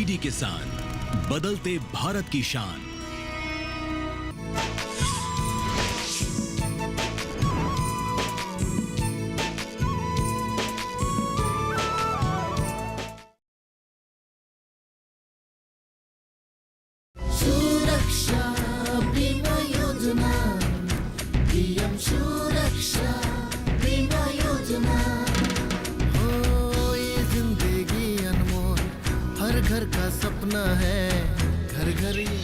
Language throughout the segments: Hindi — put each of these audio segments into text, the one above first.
डीडी किसान, बदलते भारत की शान। सुरक्षा बीमा योजना, पीएम सुरक्षा बीमा योजना। हो ये जिंदगी अनमोल, हर घर का सपना है, घर घर ये।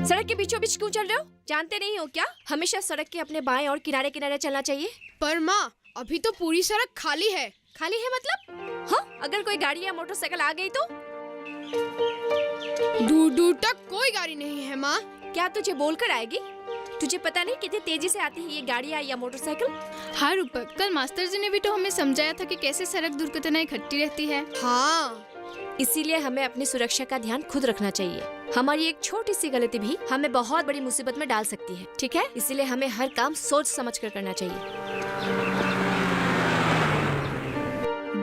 सड़क के बीचों बीच क्यों चल रहे हो? जानते नहीं हो क्या, हमेशा सड़क के अपने बाएं और किनारे किनारे चलना चाहिए। पर माँ, अभी तो पूरी सड़क खाली है। खाली है मतलब? हाँ, अगर कोई गाड़ी या मोटरसाइकिल आ गई तो? दूर दूर तक कोई गाड़ी नहीं है माँ। क्या तुझे बोलकर आएगी? तुझे पता नहीं कितनी तेजी से आती है ये गाड़ियाँ या मोटरसाइकिल? हाँ रूपक, कल मास्टर जी ने भी तो हमें समझाया था कि कैसे सड़क दुर्घटनाएं घटती रहती है। हाँ, इसीलिए हमें अपनी सुरक्षा का ध्यान खुद रखना चाहिए। हमारी एक छोटी सी गलती भी हमें बहुत बड़ी मुसीबत में डाल सकती है, ठीक है? इसीलिए हमें हर काम सोच समझ कर करना चाहिए।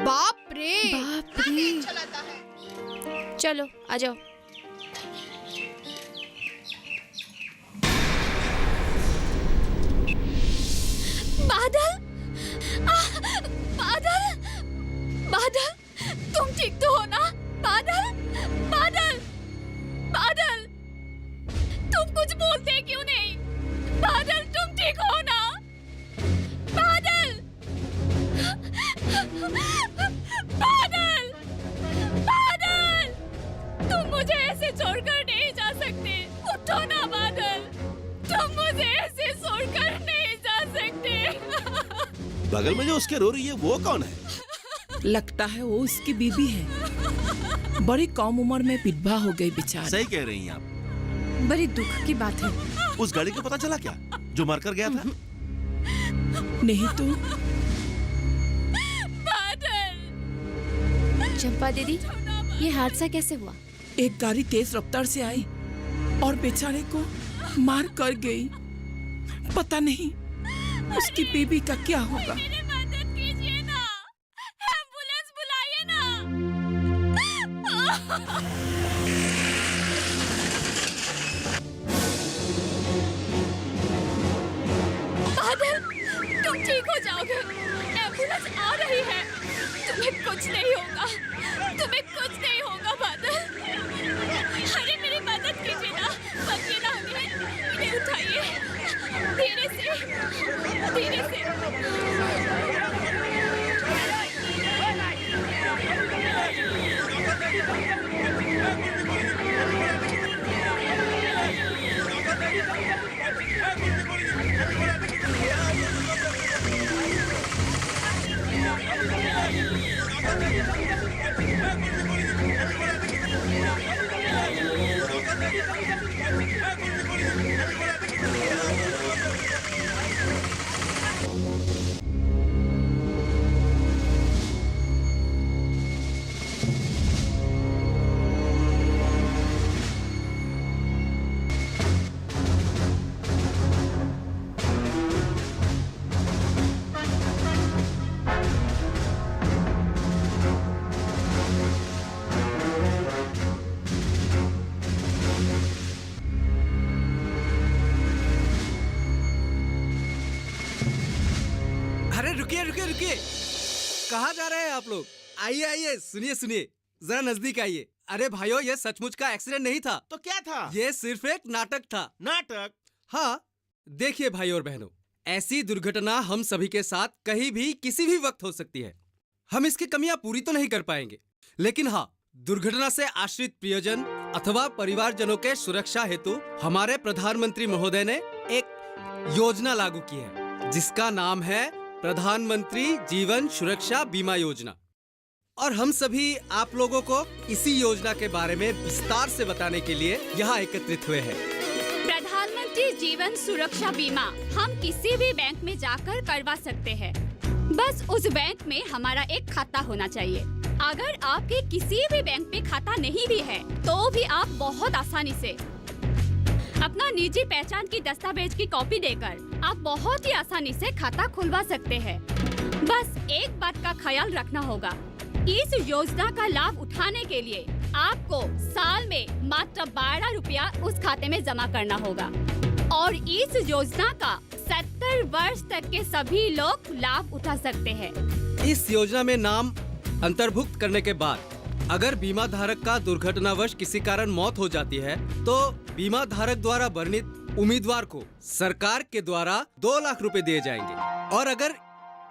बाप रे, बाप रे। चलाता है। चलो आ जाओ। बादल, बादल, बादल, तुम ठीक तो हो ना? बादल, बादल, बादल, तुम कुछ बोलते क्यों नहीं? बादल, तुम ठीक हो ना? बादल, बादल, बादल, तुम मुझे ऐसे छोड़कर नहीं जा सकते। उठो ना बादल, तुम मुझे ऐसे छोड़कर नहीं जा सकते। बगल में जो उसके रो रही है वो कौन है? लगता है वो उसकी बीबी है। बड़ी कम उम्र में विधवा हो गई बेचारी। सही कह रही हैं आप। बड़ी दुख की बात है। उस गाड़ी को पता चला क्या जो मरकर गया था? नहीं तो। चंपा दीदी, ये हादसा कैसे हुआ? एक गाड़ी तेज रफ्तार से आई और बेचारे को मार कर गई। पता नहीं उसकी बीबी का क्या होगा। मेरी मदद कीजिए ना, एम्बुलेंस बुलाइए ना। बादल, तुम ठीक हो जाओगे। एम्बुलेंस आ रही है। तुम्हें कुछ नहीं होगा, तुम्हें कुछ नहीं होगा बादल। अरे मेरी मदद कीजिए ना, बचिए ना हमें। इन्हें उठाइए, धीरे से, धीरे से। रुकिए रुकिए रुकिए, कहाँ जा रहे हैं आप लोग? आइए आइए, सुनिए सुनिए, जरा नजदीक आइए। अरे भाइयों, ये सचमुच का एक्सीडेंट नहीं था। तो क्या था? ये सिर्फ एक नाटक था। नाटक? हाँ, देखिए भाई और बहनों, ऐसी दुर्घटना हम सभी के साथ कहीं भी किसी भी वक्त हो सकती है। हम इसकी कमियां पूरी तो नहीं कर पाएंगे, लेकिन हाँ, दुर्घटना से आश्रित प्रियजन अथवा परिवारजनों के सुरक्षा हेतु हमारे प्रधानमंत्री महोदय ने एक योजना लागू की है, जिसका नाम है प्रधानमंत्री जीवन सुरक्षा बीमा योजना। और हम सभी आप लोगों को इसी योजना के बारे में विस्तार से बताने के लिए यहाँ एकत्रित हुए हैं। प्रधानमंत्री जीवन सुरक्षा बीमा हम किसी भी बैंक में जाकर करवा सकते हैं। बस उस बैंक में हमारा एक खाता होना चाहिए। अगर आपके किसी भी बैंक में खाता नहीं भी है, तो भी आप बहुत आसानी से अपना निजी पहचान की दस्तावेज की कॉपी देकर आप बहुत ही आसानी से खाता खुलवा सकते हैं। बस एक बात का ख्याल रखना होगा, इस योजना का लाभ उठाने के लिए आपको साल में मात्र 12 रुपया उस खाते में जमा करना होगा और इस योजना का 70 वर्ष तक के सभी लोग लाभ उठा सकते हैं। इस योजना में नाम अंतर्भुक्त करने के बाद अगर बीमा धारक का दुर्घटनावश किसी कारण मौत हो जाती है, तो बीमा धारक द्वारा वर्णित उम्मीदवार को सरकार के द्वारा 2 लाख रुपए दिए जाएंगे। और अगर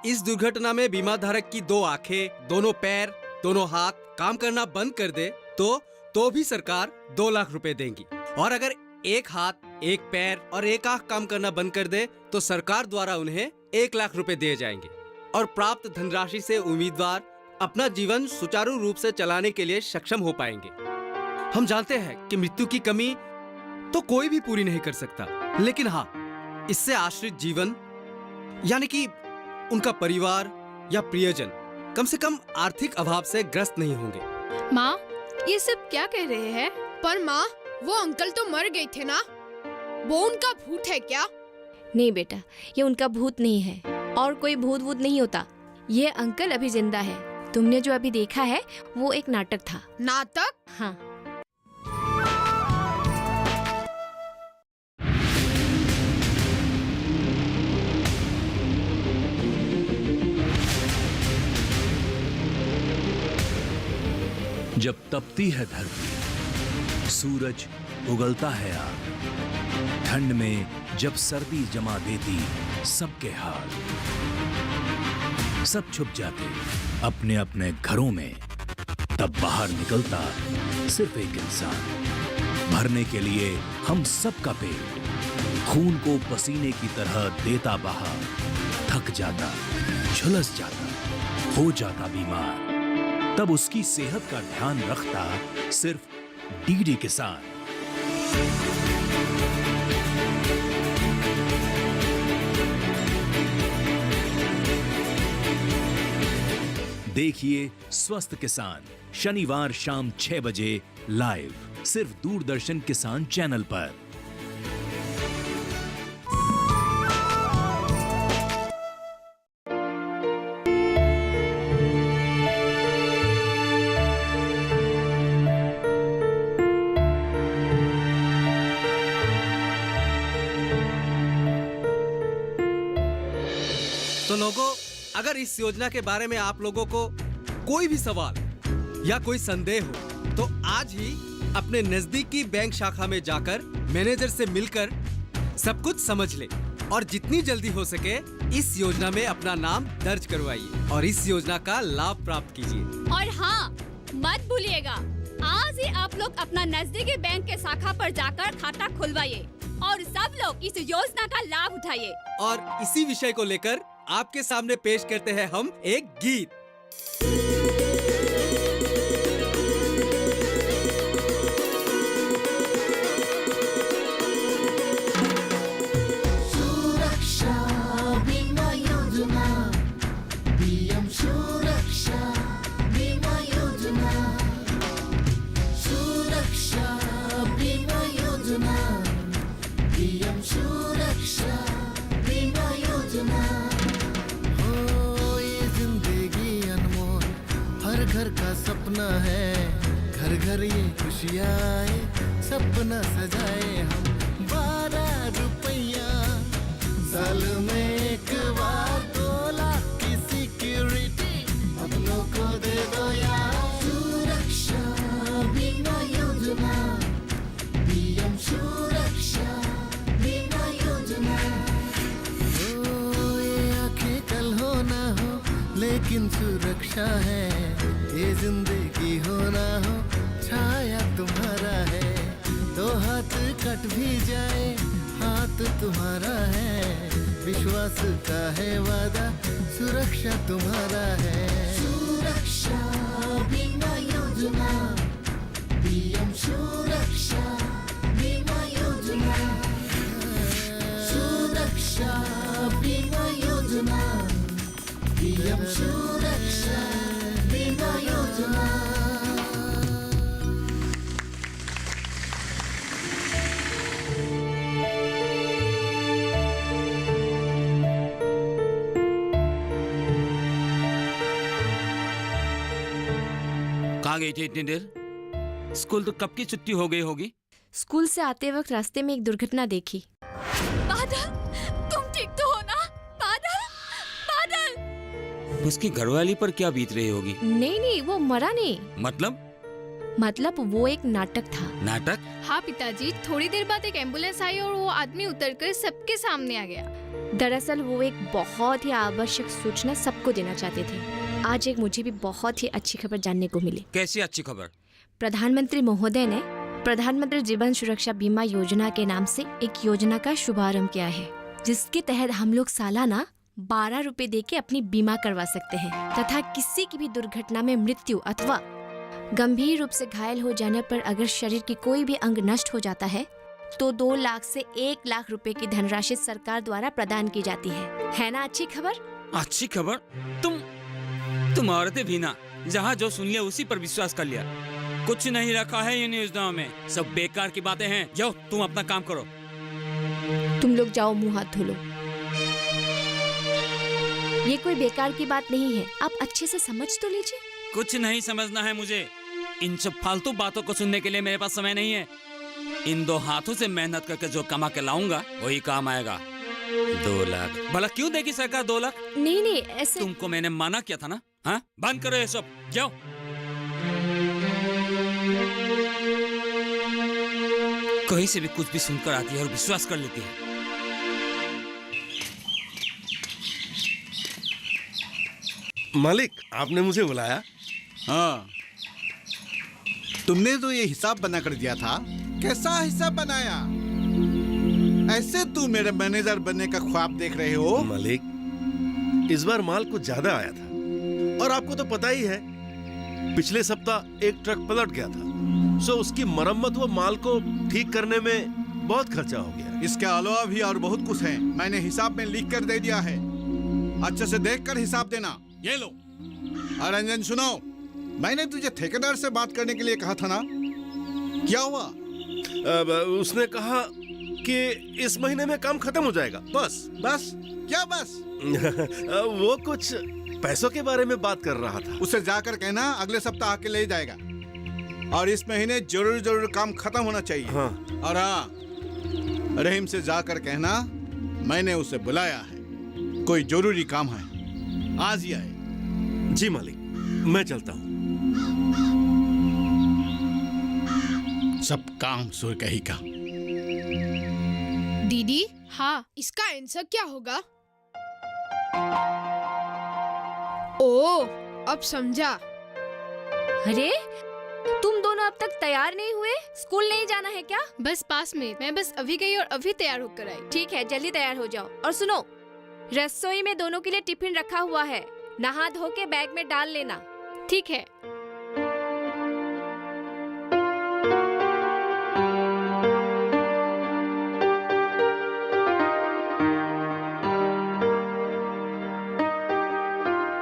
इस दुर्घटना में बीमा धारक की 2 आंखें, दोनों पैर, दोनों हाथ काम करना बंद कर दे तो भी सरकार 2 लाख रुपए देंगी। और अगर एक हाथ, एक पैर और एक आंख काम करना बंद कर दे तो सरकार द्वारा उन्हें 1 लाख रुपए दिए जाएंगे। और प्राप्त धनराशि से उम्मीदवार अपना जीवन सुचारू रूप से चलाने के लिए सक्षम हो पाएंगे। हम जानते हैं कि मृत्यु की कमी तो कोई भी पूरी नहीं कर सकता, लेकिन हाँ, इससे आश्रित जीवन यानी कि उनका परिवार या प्रियजन कम से कम आर्थिक अभाव से ग्रस्त नहीं होंगे। माँ, ये सब क्या कह रहे हैं? पर माँ, वो अंकल तो मर गए थे ना, वो उनका भूत है क्या? नहीं बेटा, ये उनका भूत नहीं है और कोई भूत वूत नहीं होता। ये अंकल अभी जिंदा है। तुमने जो अभी देखा है वो एक नाटक था। नाटक? हाँ। जब तपती है धरती, सूरज उगलता है आग, ठंड में जब सर्दी जमा देती सबके हाल, सब छुप जाते अपने अपने घरों में, तब बाहर निकलता सिर्फ एक इंसान, भरने के लिए हम सबका पेट, खून को पसीने की तरह देता बहा, थक जाता, झुलस जाता, हो जाता बीमार, तब उसकी सेहत का ध्यान रखता सिर्फ डीडी किसान। देखिए स्वस्थ किसान शनिवार शाम 6 बजे लाइव, सिर्फ दूरदर्शन किसान चैनल पर। तो लोगों, अगर इस योजना के बारे में आप लोगों को कोई भी सवाल या कोई संदेह हो, तो आज ही अपने नजदीकी बैंक शाखा में जाकर मैनेजर से मिलकर सब कुछ समझ ले और जितनी जल्दी हो सके इस योजना में अपना नाम दर्ज करवाइए और इस योजना का लाभ प्राप्त कीजिए। और हाँ, मत भूलिएगा, आज ही आप लोग अपना नजदीकी बैंक के शाखा पर जाकर खाता खुलवाइए और सब लोग इस योजना का लाभ उठाइए। और इसी विषय को लेकर आपके सामने पेश करते हैं हम एक गीत। सुरक्षा बीमा योजना, पीएम सुरक्षा बीमा योजना, सुरक्षा बीमा योजना, पीएम सुरक्षा बीमा योजना। हर घर का सपना है, घर घर ये खुशियाँ आए, सपना सजाए हम। 12 रुपया साल में एक बार, 2 लाख लेकिन सुरक्षा है, ये जिंदगी हो ना हो छाया तुम्हारा है। दो हाथ कट भी जाए हाथ तुम्हारा है, विश्वास का है वादा सुरक्षा तुम्हारा है। सुरक्षा बीमा योजना, पीएम सुरक्षा बीमा योजना, सुरक्षा बीमा योजना, पीएम सुरक्षा बीमा योजना। कहाँ गई थी इतनी देर? स्कूल तो कब की छुट्टी हो गई होगी। स्कूल से आते वक्त रास्ते में एक दुर्घटना देखी। बादल, तुम ठीक तो हो ना? बादल, बादल। उसकी घरवाली पर क्या बीत रही होगी? नहीं, वो मरा नहीं। मतलब वो एक नाटक था। नाटक? हाँ पिताजी, थोड़ी देर बाद एक एम्बुलेंस आई और वो आदमी उतरकर सबके सामने आ गया। दरअसल वो एक बहुत ही आवश्यक सूचना सबको देना चाहते थे। आज एक मुझे भी बहुत ही अच्छी खबर जानने को मिली। कैसी अच्छी खबर? प्रधानमंत्री महोदय ने प्रधानमंत्री जीवन सुरक्षा बीमा योजना के नाम से एक योजना का शुभारंभ किया है, जिसके तहत हम लोग सालाना 12 रुपए दे के अपनी बीमा करवा सकते हैं तथा किसी की भी दुर्घटना में मृत्यु अथवा गंभीर रूप से घायल हो जाने पर अगर शरीर की कोई भी अंग नष्ट हो जाता है तो 2 लाख से 1 लाख रुपए की धनराशि सरकार द्वारा प्रदान की जाती है ना अच्छी खबर? अच्छी खबर? तुम औरतें भी ना जहाँ जो सुन लिया उसी पर विश्वास कर लिया। कुछ नहीं रखा है इन योजनाओं में, सब बेकार की बातें हैं। जाओ तुम अपना काम करो। तुम लोग जाओ मुंह हाथ धो लो। ये कोई बेकार की बात नहीं है, आप अच्छे से समझ तो लीजिए। कुछ नहीं समझना है मुझे। इन सब फालतू बातों को सुनने के लिए मेरे पास समय नहीं है। इन 2 हाथों से मेहनत करके जो कमा के लाऊंगा वही काम आएगा। 2 लाख भला क्यों देगी सरकार 2 लाख? नहीं ऐसे। तुमको मैंने माना किया था ना। हाँ, बंद करो ये सब, जाओ। कहीं से भी कुछ भी सुनकर आती है और विश्वास कर लेती है। मालिक, आपने मुझे बुलाया? हाँ, तुमने तो ये हिसाब बना कर दिया था। कैसा हिसाब बनाया? ऐसे तू मेरे मैनेजर बनने का ख्वाब देख रहे हो? मालिक, इस बार माल कुछ ज्यादा आया था और आपको तो पता ही है पिछले सप्ताह एक ट्रक पलट गया था, सो उसकी मरम्मत व माल को ठीक करने में बहुत खर्चा हो गया। इसके अलावा भी और बहुत कुछ है, मैंने हिसाब में लिख कर दे दिया है। अच्छे से देखकर हिसाब देना। ये लो। और रंजन सुनो, मैंने तुझे ठेकेदार से बात करने के लिए कहा था ना, क्या हुआ? उसने कहा कि इस महीने में काम खत्म हो जाएगा। बस क्या बस? वो कुछ पैसों के बारे में बात कर रहा था। उसे जाकर कहना अगले सप्ताह आके ले जाएगा, और इस महीने जरूर काम खत्म होना चाहिए। हाँ। और हाँ, रहीम से जाकर कहना मैंने उसे बुलाया है, कोई जरूरी काम है, आज ही आए। जी मालिक, मैं चलता हूँ। सब काम सुर ही का। दीदी, हाँ, इसका आंसर क्या होगा? ओ, अब समझा। अरे, तुम दोनों अब तक तैयार नहीं हुए? स्कूल नहीं जाना है क्या? बस 5 मिनट, मैं बस अभी गई और अभी तैयार होकर आई। ठीक है, जल्दी तैयार हो जाओ। और सुनो, रसोई में दोनों के लिए टिफिन रखा हुआ है, नहा धो के बैग में डाल लेना। ठीक है।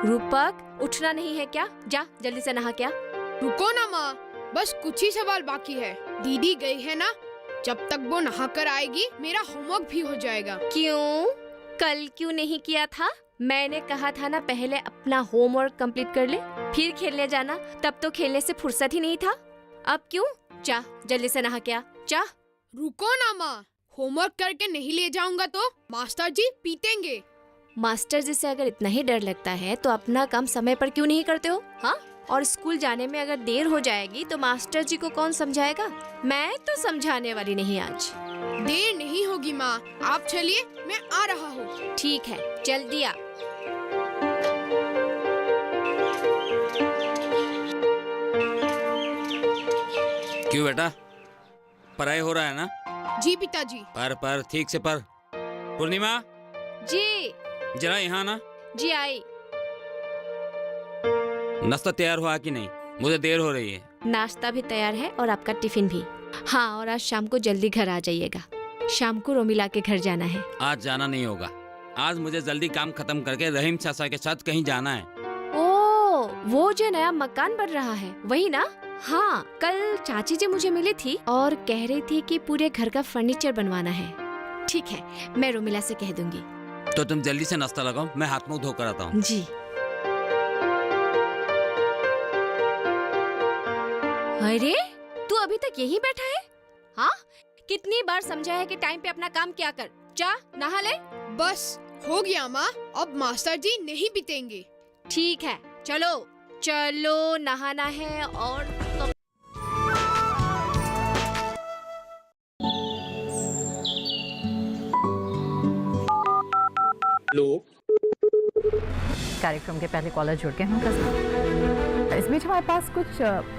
रूपक, उठना नहीं है क्या? जा जल्दी से नहा क्या। रुको ना माँ, बस कुछ ही सवाल बाकी है। दीदी गई है ना, जब तक वो नहा कर आएगी मेरा होमवर्क भी हो जाएगा। क्यों? कल क्यों नहीं किया था? मैंने कहा था ना पहले अपना होमवर्क कंप्लीट कर ले, फिर खेलने जाना। तब तो खेलने से फुर्सत ही नहीं था। अब क्यों? जा जल्दी से नहा क्या, जा। रुको ना माँ, होमवर्क करके नहीं ले जाऊंगा तो मास्टर जी पीटेंगे। मास्टर जी से अगर इतना ही डर लगता है तो अपना काम समय पर क्यों नहीं करते हो? हाँ, और स्कूल जाने में अगर देर हो जाएगी तो मास्टर जी को कौन समझाएगा? मैं तो समझाने वाली नहीं आज। देर नहीं होगी माँ, आप चलिए, मैं आ रहा हूँ। ठीक है, जल्दी आ। क्यों बेटा, पढ़ाई हो रहा है ना? जी पिताजी। पर ठीक से पर। पूर्णिमा जी जरा यहाँ ना। जी आई। नाश्ता तैयार हुआ कि नहीं? मुझे देर हो रही है। नाश्ता भी तैयार है और आपका टिफिन भी। हाँ, और आज शाम को जल्दी घर आ जाइएगा। शाम को रोमिला के घर जाना है। आज जाना नहीं होगा। आज मुझे जल्दी काम खत्म करके रहीम चाचा के साथ कहीं जाना है। ओ, वो जो नया मकान बन रहा है वही ना? हाँ, कल चाची जी मुझे मिली थी और कह रही थी कि पूरे घर का फर्नीचर बनवाना है। ठीक है, मैं रोमिला से कह दूंगी। तो तुम जल्दी से नाश्ता लगाओ, मैं हाथ मुंह धोकर आता हूँ। जी। अरे तू अभी तक यहीं बैठा है? हाँ, कितनी बार समझा है कि टाइम पे अपना काम किया कर। जा नहा ले। बस हो गया माँ, अब मास्टर जी नहीं पीतेंगे। ठीक है, चलो चलो नहाना है। और कार्यक्रम के पहले कॉलर जुड़ गए होंगे। इस बीच हमारे पास कुछ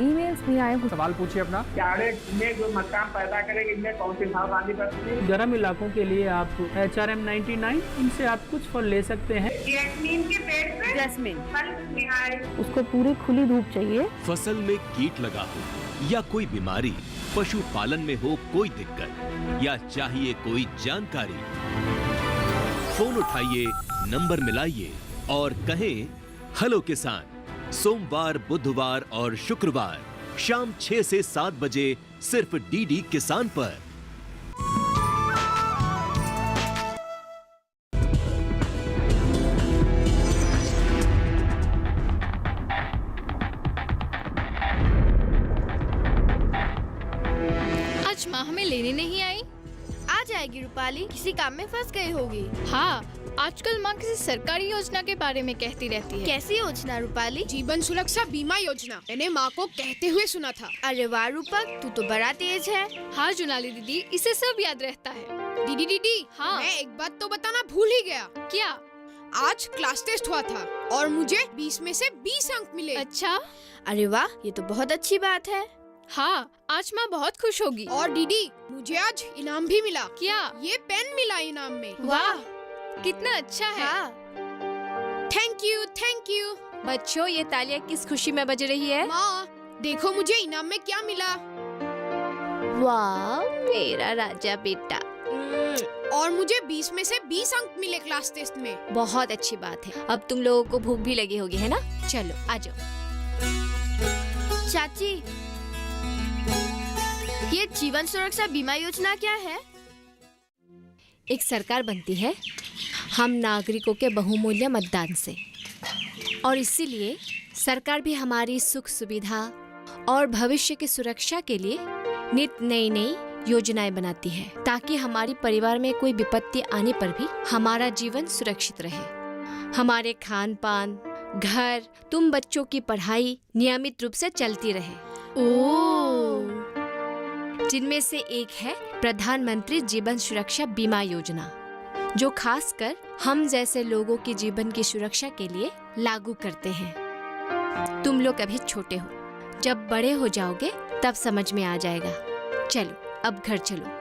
ईमेल्स भी आए हैं। सवाल पूछिए अपना। में जो मकान पैदा करेंगे इनमें कौन सी सावधानी बरतनी है? गर्म इलाकों के लिए आप HRM 99 इनसे आप कुछ फल ले सकते हैं। जैस्मीन के पेड़ पे जैस्मीन फल निहाय। उसको पूरी खुली धूप चाहिए। फसल में कीट लगा हो या कोई बीमारी, पशुपालन में हो कोई दिक्कत या चाहिए कोई जानकारी, फोन उठाइए, नंबर मिलाइए और कहें हेलो किसान। सोमवार, बुधवार और शुक्रवार शाम 6 से 7 बजे सिर्फ डीडी किसान पर। आज माँ हमें लेने नहीं आई? आ जाएगी रूपाली, किसी काम में फंस गई होगी। हाँ, आजकल माँ किसी सरकारी योजना के बारे में कहती रहती है। कैसी योजना रूपाली? जीवन सुरक्षा बीमा योजना। मैंने माँ को कहते हुए सुना था। अरे वाह रूपक, तू तो बड़ा तेज है। हाँ जुनाली दीदी, इसे सब याद रहता है। दीदी हाँ, मैं एक बात तो बताना भूल ही गया। क्या? आज क्लास टेस्ट हुआ था और मुझे 20 में से 20 अंक मिले। अच्छा, अरे वाह, ये तो बहुत अच्छी बात है। हाँ, आज माँ बहुत खुश होगी। और दीदी, मुझे आज इनाम भी मिला। क्या? ये पेन मिला इनाम में। वाह, कितना अच्छा है। हाँ। Thank you. बच्चों, ये तालियां किस खुशी में बज रही है? माँ, देखो मुझे इनाम में क्या मिला। वाह, मेरा राजा बेटा। और मुझे 20 में से 20 अंक मिले क्लास टेस्ट में। बहुत अच्छी बात है। अब तुम लोगों को भूख भी लगी होगी, है ना? चलो आ जाओ। चाची, ये जीवन सुरक्षा बीमा योजना क्या है? एक सरकार बनती है हम नागरिकों के बहुमूल्य मतदान से, और इसीलिए सरकार भी हमारी सुख सुविधा और भविष्य की सुरक्षा के लिए नित नई योजनाएं बनाती है, ताकि हमारी परिवार में कोई विपत्ति आने पर भी हमारा जीवन सुरक्षित रहे। हमारे खान पान, घर, तुम बच्चों की पढ़ाई नियमित रूप से चलती रहे। जिनमें से एक है प्रधानमंत्री जीवन सुरक्षा बीमा योजना, जो खासकर हम जैसे लोगों के जीवन की सुरक्षा के लिए लागू करते हैं। तुम लोग अभी छोटे हो, जब बड़े हो जाओगे तब समझ में आ जाएगा। चलो अब घर चलो।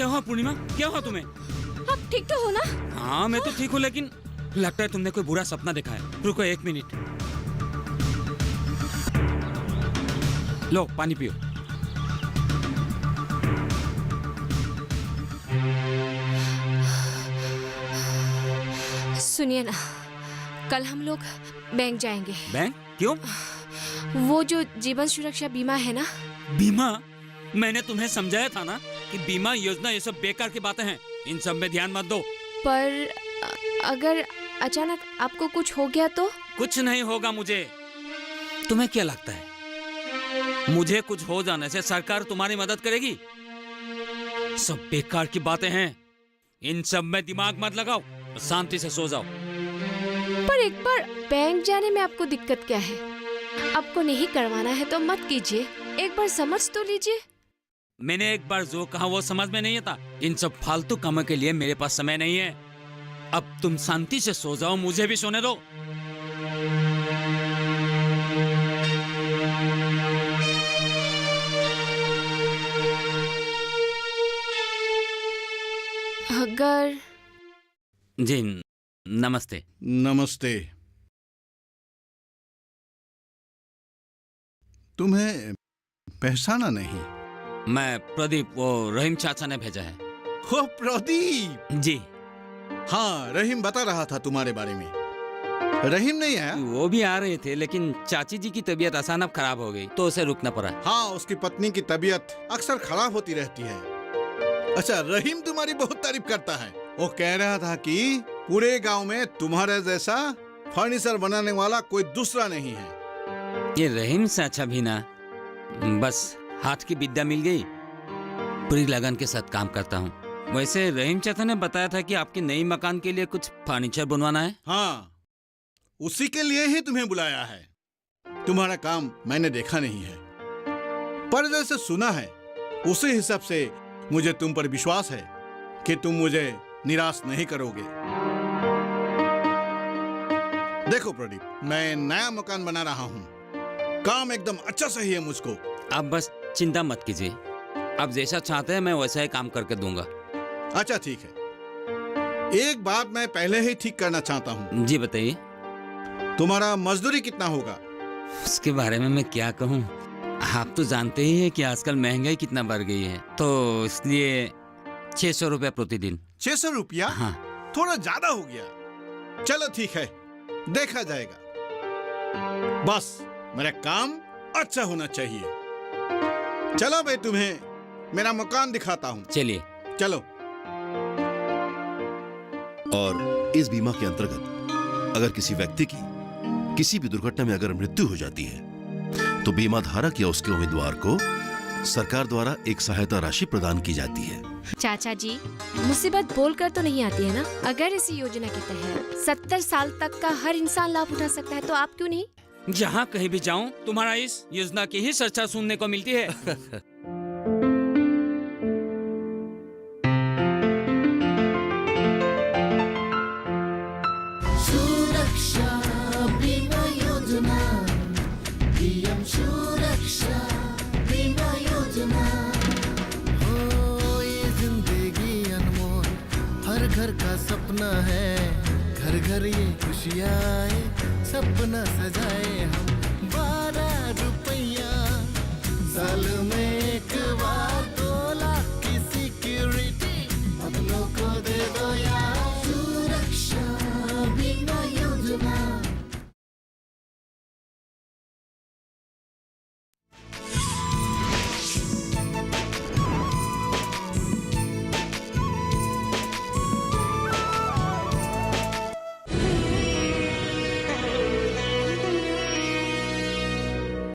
क्या हुआ पूर्णिमा, क्या हुआ तुम्हें? आप ठीक तो हो ना? हाँ मैं तो ठीक हूँ, लेकिन लगता है तुमने कोई बुरा सपना देखा है। रुको 1 मिनट। लो पानी पियो। सुनिए ना, कल हम लोग बैंक जाएंगे। बैंक? क्यों? वो जो जीवन सुरक्षा बीमा है ना। बीमा? मैंने तुम्हें समझाया था ना कि बीमा योजना ये सब बेकार की बातें हैं, इन सब में ध्यान मत दो। पर अगर अचानक आपको कुछ हो गया तो? कुछ नहीं होगा मुझे। तुम्हें क्या लगता है मुझे कुछ हो जाने से सरकार तुम्हारी मदद करेगी? सब बेकार की बातें हैं, इन सब में दिमाग मत लगाओ, शांति से सो जाओ। पर एक बार बैंक जाने में आपको दिक्कत क्या है? आपको नहीं करवाना है तो मत कीजिए, एक बार समझ तो लीजिए। मैंने एक बार जो कहा वो समझ में नहीं आता। इन सब फालतू कामों के लिए मेरे पास समय नहीं है। अब तुम शांति से सो जाओ, मुझे भी सोने दो। अगर जी नमस्ते। नमस्ते। तुम्हें पहचाना नहीं? मैं प्रदीप, वो रहीम चाचा ने भेजा है। हो प्रदीप जी। हाँ, रहीम बता रहा था तुम्हारे बारे में। रहीम नहीं आया? वो भी आ रहे थे, लेकिन चाची जी की तबीयत अचानक खराब हो गई तो उसे रुकना पड़ा। हाँ, उसकी पत्नी की तबीयत अक्सर खराब होती रहती है। अच्छा, रहीम तुम्हारी बहुत तारीफ करता है। वो कह रहा था कि पूरे गांव में तुम्हारे जैसा फर्नीचर बनाने वाला कोई दूसरा नहीं है। ये रहीम से अच्छा भी ना, बस हाथ की विद्या मिल गई, पूरी लगन के साथ काम करता हूँ। वैसे रहीम चाचा ने बताया था कि आपके नई मकान के लिए कुछ फर्नीचर बनवाना है। हाँ, उसी के लिए ही तुम्हें बुलाया है। तुम्हारा काम मैंने देखा नहीं है, पर जैसे सुना है उसी हिसाब से मुझे तुम पर विश्वास है कि तुम मुझे निराश नहीं करोगे। देखो प्रदीप, मैं नया मकान बना रहा हूँ, काम एकदम अच्छा सही है मुझको। आप बस चिंता मत कीजिए, आप जैसा चाहते हैं मैं वैसा ही काम करके दूंगा। अच्छा ठीक है, एक बात मैं पहले ही ठीक करना चाहता हूँ। जी बताइए। तुम्हारा मजदूरी कितना होगा? उसके बारे में मैं क्या कहूँ, आप तो जानते ही हैं कि आजकल महंगाई कितना बढ़ गई है, तो इसलिए 600 रुपया प्रतिदिन। 600 रुपया? हाँ। थोड़ा ज्यादा हो गया। चलो ठीक है, देखा जाएगा। बस मेरा काम अच्छा होना चाहिए। चलो भाई, तुम्हें मेरा मकान दिखाता हूँ। चलिए। चलो। और इस बीमा के अंतर्गत अगर किसी व्यक्ति की किसी भी दुर्घटना में अगर मृत्यु हो जाती है तो बीमा धारक या उसके उम्मीदवार को सरकार द्वारा एक सहायता राशि प्रदान की जाती है। चाचा जी, मुसीबत बोलकर तो नहीं आती है ना। अगर इस योजना के तहत 70 साल तक का हर इंसान लाभ उठा सकता है तो आप क्यों नहीं? जहाँ कहीं भी जाऊँ तुम्हारा इस योजना की ही चर्चा सुनने को मिलती है। सुरक्षा बीमा योजना, पीएम सुरक्षा बीमा योजना। हो ये जिंदगी अनमोल, हर घर का सपना है, घर घर ये खुशियाँ आए, सपना सजाए हम। 12 रुपया साल में